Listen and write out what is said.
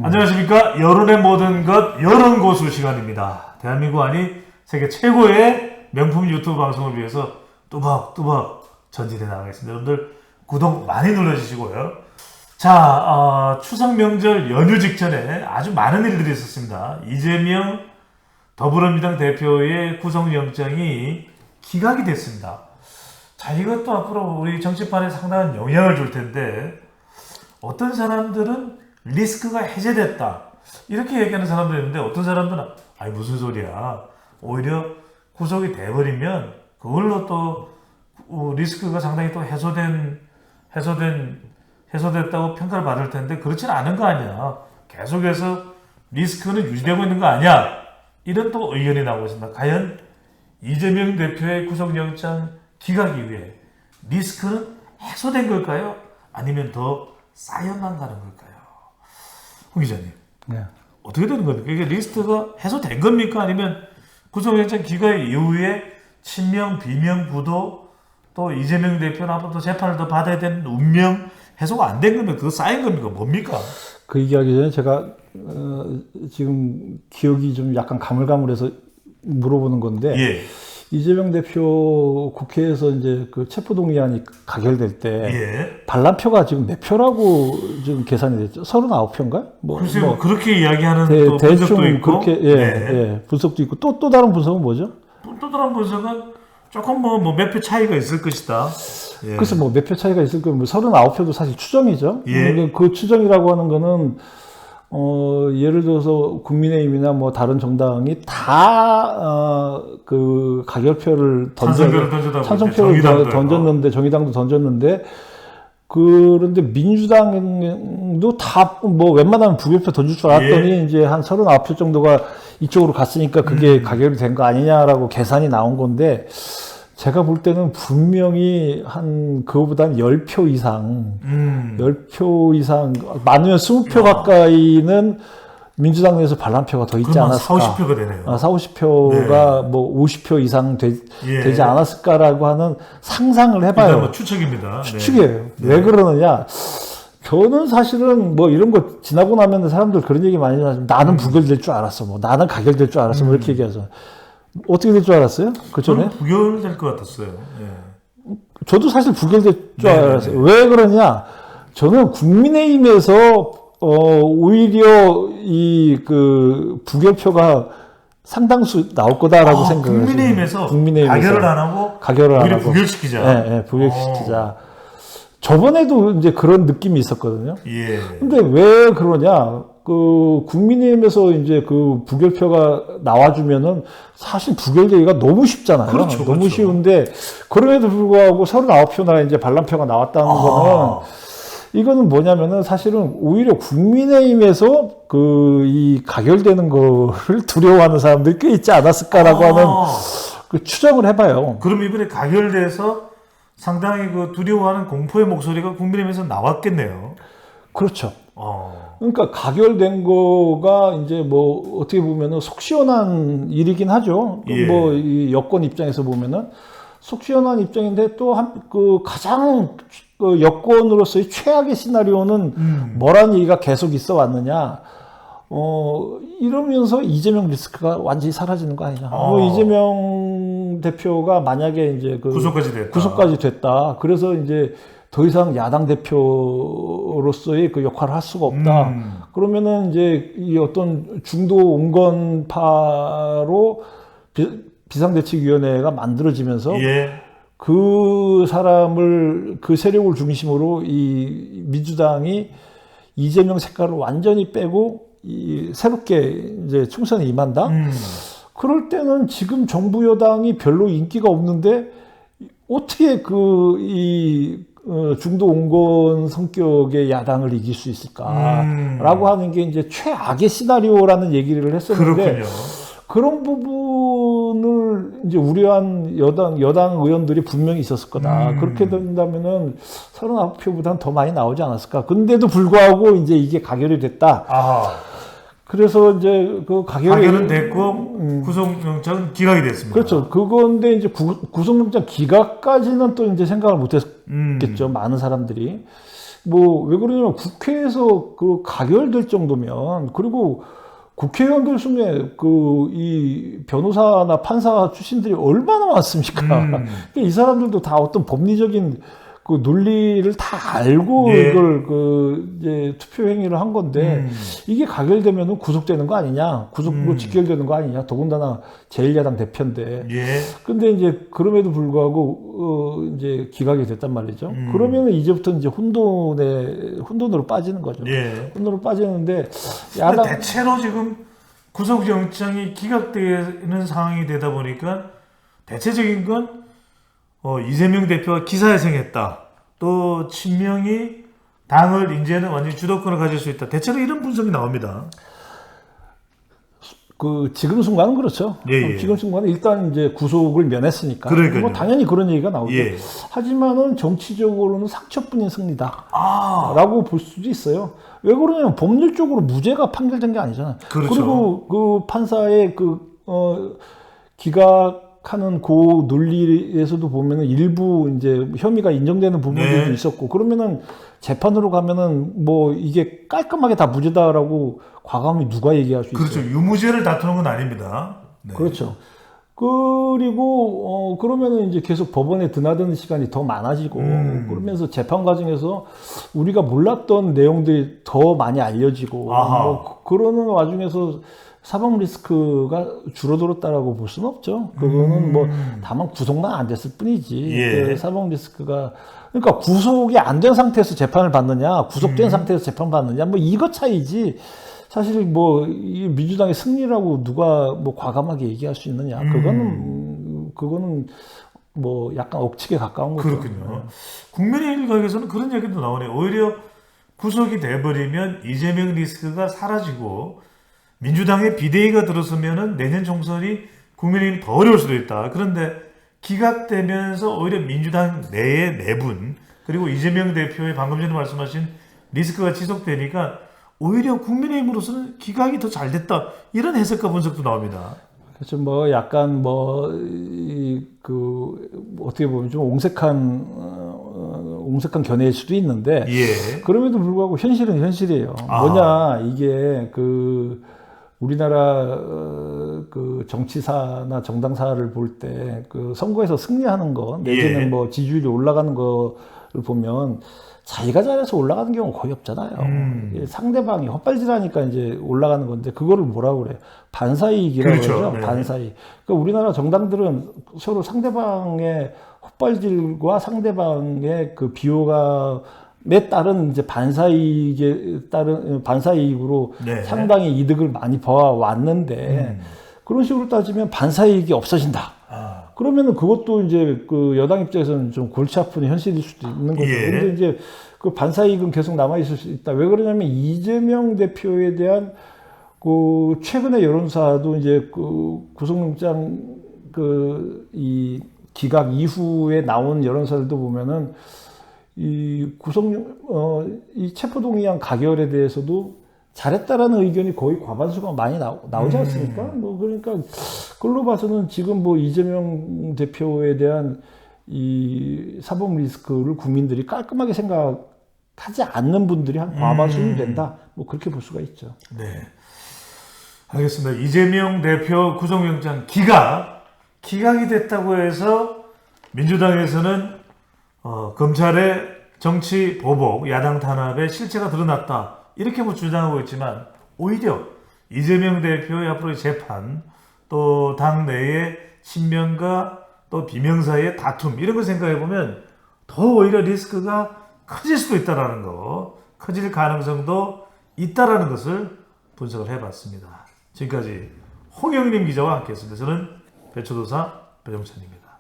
안녕하십니까. 여론의 모든 것 여론고수 시간입니다. 대한민국 아니 세계 최고의 명품 유튜브 방송을 위해서 뚜벅뚜벅 전진해 나가겠습니다. 여러분들 구독 많이 눌러주시고요. 자, 추석 명절 연휴 직전에 아주 많은 일들이 있었습니다. 이재명 더불어민주당 대표의 구속영장이 기각이 됐습니다. 자, 이것도 앞으로 우리 정치판에 상당한 영향을 줄 텐데, 어떤 사람들은 리스크가 해제됐다 이렇게 얘기하는 사람도 있는데, 어떤 사람들은 아니 무슨 소리야, 오히려 구속이 돼버리면 그걸로 또 리스크가 상당히 또 해소됐다고 평가를 받을 텐데, 그렇지는 않은 거 아니야, 계속해서 리스크는 유지되고 있는 거 아니야, 이런 또 의견이 나오고 있습니다. 과연 이재명 대표의 구속영장 기각 이후에 리스크는 해소된 걸까요? 아니면 더 쌓여만 가는 걸까요? 홍 기자님, 네. 어떻게 되는 겁니까? 이게 리스트가 해소된 겁니까? 아니면 구속영장 기각 이후에 친명, 비명, 부도, 또 이재명 대표는 앞으로 더 재판을 더 받아야 되는 운명 해소가 안 된 겁니까? 그거 쌓인 겁니까? 뭡니까? 그 얘기하기 전에 제가 지금 기억이 좀 약간 가물가물해서 물어보는 건데, 예. 이재명 대표 국회에서 이제 그 체포동의안이 가결될 때 예. 반란표가 지금 몇 표라고 지금 계산이 됐죠? 39표인가? 글쎄요, 그렇게 이야기하는 또 분석도 대충 있고, 그렇게 예, 분석도 있고, 또 다른 분석은 뭐죠? 또 다른 분석은 조금 몇 표 차이가 있을 것이다. 예. 그래서 몇 표 차이가 있을 거면 39표도 사실 추정이죠. 예. 그 추정이라고 하는 거는 예를 들어서 국민의힘이나 다른 정당이 다 그 가결표를 찬성표를 던졌는데, 정의당도 던졌는데, 그런데 민주당도 다 웬만하면 부결표 던질 줄 알았더니, 예. 이제 한 39표 정도가 이쪽으로 갔으니까 그게 가결이 된 거 아니냐라고 계산이 나온 건데, 제가 볼 때는 분명히 그거보다는 10표 이상, 10표 이상, 많으면 20표 가까이는 민주당 내에서 반란표가 더 있지 않았을까. 40, 50표가 되네요. 40, 50표가 네. 50표 이상 예. 되지 않았을까라고 하는 상상을 해봐요. 추측입니다. 추측이에요. 네. 왜 그러느냐. 저는 사실은 이런 거 지나고 나면 사람들 그런 얘기 많이 하지만, 나는 부결될 줄 알았어. 나는 가결될 줄 알았어. 이렇게 얘기하죠. 어떻게 될 줄 알았어요? 그 전에? 저는 부결될 것 같았어요. 예. 저도 사실 부결될 줄 알았어요. 네. 왜 그러냐? 저는 국민의힘에서 오히려 부결표가 상당수 나올 거다라고 생각해요. 국민의힘에서 가결을 안 하고 오히려 부결시키자. 네, 부결시키자. 저번에도 이제 그런 느낌이 있었거든요. 예. 근데 왜 그러냐? 국민의힘에서 이제 부결표가 나와주면은 사실 부결되기가 너무 쉽잖아요. 그렇죠, 너무 그렇죠. 쉬운데, 그럼에도 불구하고 39표나 이제 반란표가 나왔다는 거는, 이거는 뭐냐면은 사실은 오히려 국민의힘에서 이 가결되는 거를 두려워하는 사람들이 꽤 있지 않았을까라고 하는 추정을 해봐요. 그럼 이번에 가결돼서 상당히 두려워하는 공포의 목소리가 국민의힘에서 나왔겠네요. 그렇죠. 그러니까 가결된 거가 이제 어떻게 보면은 속 시원한 일이긴 하죠. 예. 이 여권 입장에서 보면은 속 시원한 입장인데, 또 가장 여권으로서의 최악의 시나리오는 뭐라는 얘기가 계속 있어 왔느냐. 이러면서 이재명 리스크가 완전히 사라지는 거 아니냐. 이재명 대표가 만약에 이제 구속까지 됐다. 그래서 이제 더 이상 야당 대표로서의 그 역할을 할 수가 없다. 그러면은 이제 이 어떤 중도 온건파로 비상대책위원회가 만들어지면서, 예. 그 세력을 중심으로 이 민주당이 이재명 색깔을 완전히 빼고 새롭게 이제 총선에 임한다. 그럴 때는 지금 정부 여당이 별로 인기가 없는데, 어떻게 중도 온건 성격의 야당을 이길 수 있을까라고 하는 게 이제 최악의 시나리오라는 얘기를 했었는데, 그렇군요. 그런 부분을 이제 우려한 여당 의원들이 분명히 있었을 거다. 그렇게 된다면은 39표보다는 더 많이 나오지 않았을까. 근데도 불구하고 이제 이게 가결이 됐다. 그래서 이제 가결은 됐고, 구속영장은 기각이 됐습니다. 그렇죠. 그건데 이제 구속영장 기각까지는 또 이제 생각을 못 했겠죠. 많은 사람들이. 뭐 왜 그러냐면 국회에서 그 가결될 정도면 그리고 국회의원들 중에 그 이 변호사나 판사 출신들이 얼마나 많습니까? 그러니까 이 사람들도 다 어떤 법리적인 그 논리를 다 알고 예. 이걸 그 이제 투표 행위를 한 건데 이게 가결되면은 구속되는 거 아니냐? 구속으로 직결되는 거 아니냐? 더군다나 제1야당 대표인데. 예. 근데 이제 그럼에도 불구하고 이제 기각이 됐단 말이죠. 그러면은 이제부터 이제 혼돈으로 빠지는 거죠. 예. 혼돈으로 빠지는데 근데 야당 대체로 지금 구속영장이 기각되는 상황이 되다 보니까 대체적인 건 이재명 대표가 기사회생했다. 또 친명이 당을 이제는 완전히 주도권을 가질 수 있다. 대체로 이런 분석이 나옵니다. 그 지금 순간은 그렇죠. 예, 예. 지금 순간은 일단 이제 구속을 면했으니까. 그러니까요. 뭐 당연히 그런 얘기가 나오죠. 예. 하지만은 정치적으로는 상처뿐인 승리다. 아, 라고 볼 수도 있어요. 왜 그러냐면 법률적으로 무죄가 판결된 게 아니잖아요. 그렇죠. 그리고 그 판사의 기각하는 그 논리에서도 보면은 일부 이제 혐의가 인정되는 부분들도 네. 있었고 그러면은 재판으로 가면은 뭐 이게 깔끔하게 다 무죄다라고 과감히 누가 얘기할 수 있어요. 그렇죠. 유무죄를 다투는 건 아닙니다. 네. 그렇죠. 그리고 그러면은 이제 계속 법원에 드나드는 시간이 더 많아지고 그러면서 재판 과정에서 우리가 몰랐던 내용들이 더 많이 알려지고 아하. 뭐 그러는 와중에서 사법 리스크가 줄어들었다라고 볼 수는 없죠. 그거는 뭐 다만 구속만 안 됐을 뿐이지. 예. 그 사법 리스크가 그러니까 구속이 안 된 상태에서 재판을 받느냐, 구속된 상태에서 재판 받느냐, 뭐 이것 차이지. 사실 뭐 이 민주당의 승리라고 누가 뭐 과감하게 얘기할 수 있느냐? 그거는 뭐 약간 억측에 가까운 거죠. 그렇군요. 국민의 일각에서는 그런 얘기도 나오네요. 오히려 구속이 돼버리면 이재명 리스크가 사라지고 민주당의 비대위가 들어서면은 내년 총선이 국민의힘 더 어려울 수도 있다. 그런데 기각되면서 오히려 민주당 내의 내분 그리고 이재명 대표의 방금 전에 말씀하신 리스크가 지속되니까 오히려 국민의힘으로서는 기각이 더 잘 됐다. 이런 해석과 분석도 나옵니다. 그렇죠. 뭐 약간 어떻게 보면 좀 옹색한 견해일 수도 있는데 예. 그럼에도 불구하고 현실은 현실이에요. 아. 뭐냐 이게 우리나라 그 정치사나 정당사를 볼 때 그 선거에서 승리하는 거 내지는 예. 뭐 지지율이 올라가는 거를 보면 자기가 잘해서 올라가는 경우가 거의 없잖아요. 상대방이 헛발질하니까 이제 올라가는 건데 그거를 뭐라고 그래요? 반사이익이라고 그렇죠. 그러죠. 네. 반사이익. 그러니까 우리나라 정당들은 서로 상대방의 헛발질과 상대방의 그 비호감에 따른 이제 반사이익에 따른 반사이익으로 네. 상당히 이득을 많이 봐왔는데 그런 식으로 따지면 반사이익이 없어진다. 아. 그러면은 그것도 이제 그 여당 입장에서는 좀 골치 아픈 현실일 수도 있는 거죠. 예. 근데 이제 그 반사이익은 계속 남아있을 수 있다. 왜 그러냐면 이재명 대표에 대한 그 최근의 여론사도 이제 그 구속영장 이 기각 이후에 나온 여론사들도 보면은 이 이 체포동의안 가결에 대해서도 잘했다라는 의견이 거의 과반수가 많이 나오지 않습니까? 뭐 그러니까 그걸로 봐서는 지금 뭐 이재명 대표에 대한 이 사법 리스크를 국민들이 깔끔하게 생각하지 않는 분들이 한 과반수는 된다. 뭐 그렇게 볼 수가 있죠. 네. 알겠습니다. 이재명 대표 구속영장 기각이 됐다고 해서 민주당에서는 검찰의 정치 보복, 야당 탄압의 실체가 드러났다. 이렇게 뭐 주장하고 있지만 오히려 이재명 대표의 앞으로의 재판 또 당내의 친명과 또 비명 사이의 다툼 이런 걸 생각해 보면 더 오히려 리스크가 커질 수도 있다라는 거, 커질 가능성도 있다라는 것을 분석을 해봤습니다. 지금까지 홍영림 기자와 함께했습니다. 저는 배초도사 배종찬입니다.